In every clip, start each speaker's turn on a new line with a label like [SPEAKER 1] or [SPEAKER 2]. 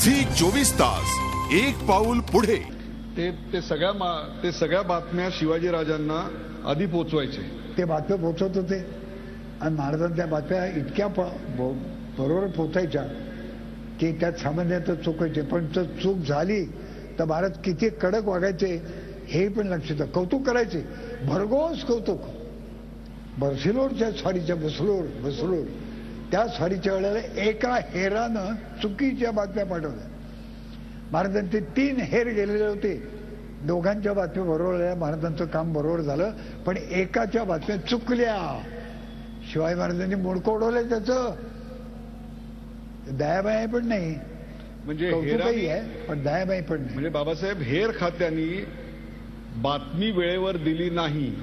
[SPEAKER 1] Zee 24 तास, एक पाऊल पुढे.
[SPEAKER 2] ते सगळ्या बातम्या शिवाजीराजांना आधी पोचवायचे.
[SPEAKER 3] ते बातम्या पोचवत होते आणि महाराजांना त्या बातम्या इतक्या बरोबर पोचायच्या की त्यात सामान्यतः चुकायचे. पण जर चूक झाली तर महाराज किती कडक वागायचे हे पण लक्षात. कौतुक करायचे, भरघोस कौतुक. बर्सिलोरच्या स्वारीच्या बसलोर त्या स्वारीच्या वेळेला एका हेरानं चुकीच्या बातम्या पाठवल्या. महाराजांचे 3 हेर गेलेले होते. दोघांच्या बातम्या बरोबर आल्या, महाराजांचं काम बरोबर झालं. पण एकाच्या बातम्या चुकल्या. शिवाजी महाराजांनी मुडकं उडवलंय त्याचं. दयाबाई पण नाही,
[SPEAKER 2] म्हणजे
[SPEAKER 3] कौतुकही आहे पण दयाबाई पण नाही.
[SPEAKER 2] म्हणजे बाबासाहेब, हेर खात्यांनी बातमी वेळेवर दिली नाही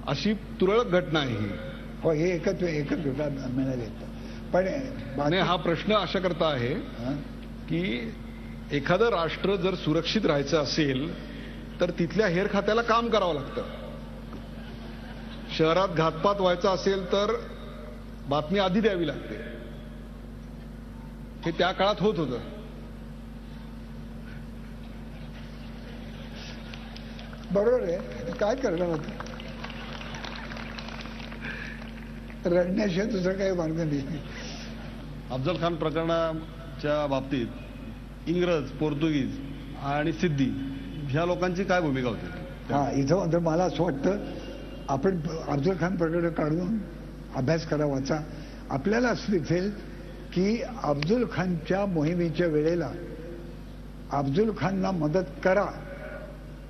[SPEAKER 2] अशी तुरळक घटना आहे ही.
[SPEAKER 3] हो, हे एकच मिळाले. पण
[SPEAKER 2] हा प्रश्न अशा करता आहे की एखादं राष्ट्र जर सुरक्षित राहायचं असेल तर तिथल्या हेर खात्याला काम करावं लागतं. शहरात घातपात व्हायचा असेल तर बातमी आधी द्यावी लागते. हे त्या काळात होत होतं.
[SPEAKER 3] बरोबर आहे. काय करणार होतं, रडण्याशिवाय दुसरं काही मार्ग नाही.
[SPEAKER 4] अफजल खान प्रकरणाच्या बाबतीत इंग्रज, पोर्तुगीज आणि सिद्धी ह्या लोकांची काय भूमिका होती?
[SPEAKER 3] इथं मात्र मला असं वाटतं आपण अफजल खान प्रकरण काढून अभ्यास करावाचा. आपल्याला असं दिसेल की अफजल खानच्या मोहिमेच्या वेळेला अफजल खानला मदत करा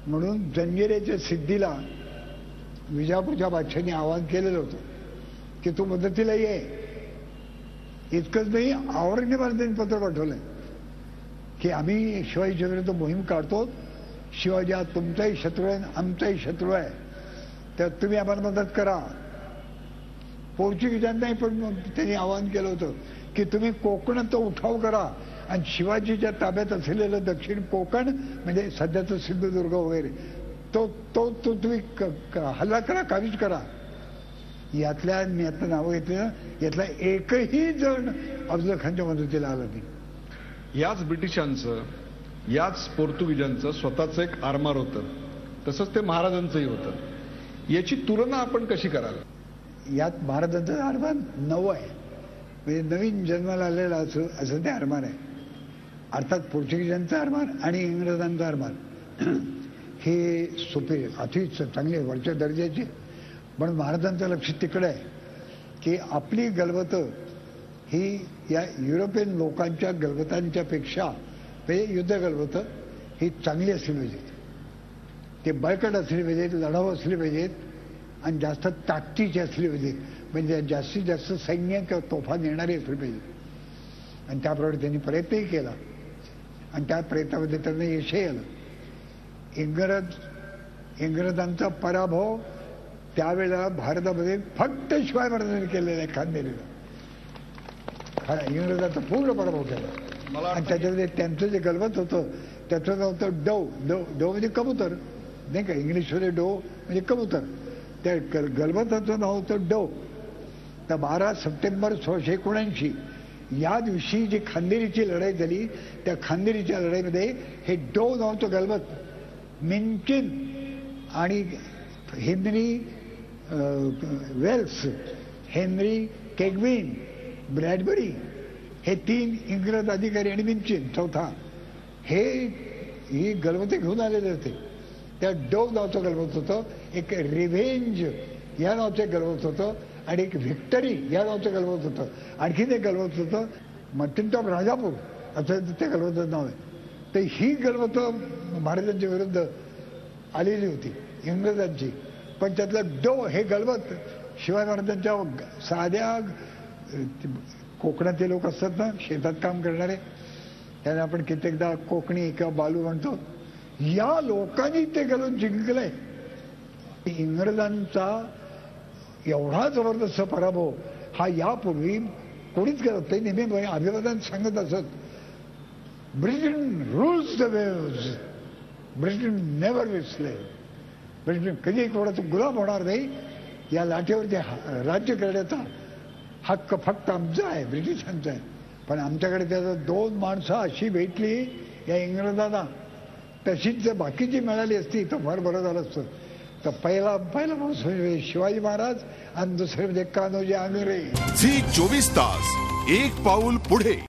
[SPEAKER 3] म्हणून जंजिरेच्या सिद्धीला विजापूरच्या बादशाहांनी आवाहन केलेलं होतं की तू मदतीला ये. इतकंच नाही, औरंगजेबाने पत्र पाठवलंय की आम्ही शिवाजीच्या विरुद्ध मोहीम काढतो. शिवाजी हा तुमचाही शत्रू आहे, आमचाही शत्रू आहे, तर तुम्ही आम्हाला मदत करा. पोर्चुगीजांनाही पण त्यांनी आवाहन केलं होतं की तुम्ही कोकणात उठाव करा आणि शिवाजीच्या ताब्यात असलेलं दक्षिण कोकण म्हणजे सध्याचं सिंधुदुर्ग वगैरे तो तुम्ही हल्ला करा, काबीज करा. यातलं नावं घेतलं, यातला एकही जण अफजल खानच्या मदतीला आला नाही.
[SPEAKER 2] याच ब्रिटिशांचं, याच पोर्तुगीजांचं स्वतःचं एक आरमार होतं, तसंच ते महाराजांचंही होतं. याची तुलना आपण कशी कराल?
[SPEAKER 3] यात महाराजांचं आरमार नवं आहे, म्हणजे नवीन जन्माला आलेला असं ते आरमार आहे. अर्थात पोर्तुगीजांचं आरमार आणि इंग्रजांचं आरमार हे सोपे अति चांगले वरच्या दर्जाचे. पण महाराजांचं लक्ष तिकडे आहे की आपली गलबतं ही या युरोपियन लोकांच्या गलबतांच्या पेक्षा म्हणजे युद्ध गलबतं ही चांगली असली पाहिजेत. ते बळकट असली पाहिजेत, लढाऊ असली पाहिजेत आणि जास्त ताकदीची असली पाहिजेत. म्हणजे जास्तीत जास्त सैन्य किंवा तोफा नेणारी असली पाहिजे. आणि त्याप्रमाणे त्यांनी प्रयत्नही केला आणि त्या प्रयत्नामध्ये त्यांना यशही आलं. इंग्रजांचा पराभव त्यावेळेला भारतामध्ये फक्त शिवाजी महाराजांनी केलेला आहे. खानदेरीला इंग्रजांचा पूर्ण पराभव केला. आणि त्याच्यामध्ये त्यांचं जे गलबत होतं त्याचं नाव होतं डो म्हणजे कबूतर नाही का, इंग्लिशमध्ये डो म्हणजे कबूतर. त्या गलबताचं नाव होतं डो. तर 12 सप्टेंबर 1679 या दिवशी जी खांदेरीची लढाई झाली, त्या खांदेरीच्या लढाईमध्ये हे डो नावाचं गलबत मिन्किन आणि हेनरी वेल्स, हेनरी केगविन, ब्रॅडबरी हे 3 इंग्रज अधिकारी आणि मिन्किन चौथा ही गलबते घेऊन आलेले होते. त्या डो नावाचं गलबत होतं, एक रिव्हेंज या नावाचं गलबत होतं आणि एक व्हिक्टरी या नावाचं गलबत होतं. आणखीन एक गलबत होतं मटिनटॉप राजापूर असं त्या गलबताचं नाव आहे. तर ही गलबतं महाराजांच्या विरुद्ध आलेली होती इंग्रजांची. पण त्यातलं डो हे गलबत शिवाजी महाराजांच्या साध्या कोकणातले लोक असतात ना, शेतात काम करणारे, त्यांना आपण कित्येकदा कोकणी किंवा बालू म्हणतो, या लोकांनी ते गलबत जिंकलंय. इंग्रजांचा एवढा जबरदस्त पराभव हा यापूर्वी कोणीच करत. ते नेहमी अभिवादन सांगत असत, Britain rules the waves, Britain never will slave. Britain कधी कोणाचा गुलाम होणार नाही. या लाटेवरती राज्य करण्याचा हक्क फक्त आमचा आहे, ब्रिटिशांचा आहे. पण आमच्याकडे त्याचा 2 माणसं अशी भेटली या इंग्रजांना, तशीच जर बाकीची मिळाली असती तर फार बरं झालं असतं. तर पहिला माणूस म्हणजे शिवाजी महाराज आणि दुसरे म्हणजे कान्होजी आंग्रे.
[SPEAKER 1] झी 24 तास एक पाऊल पुढे.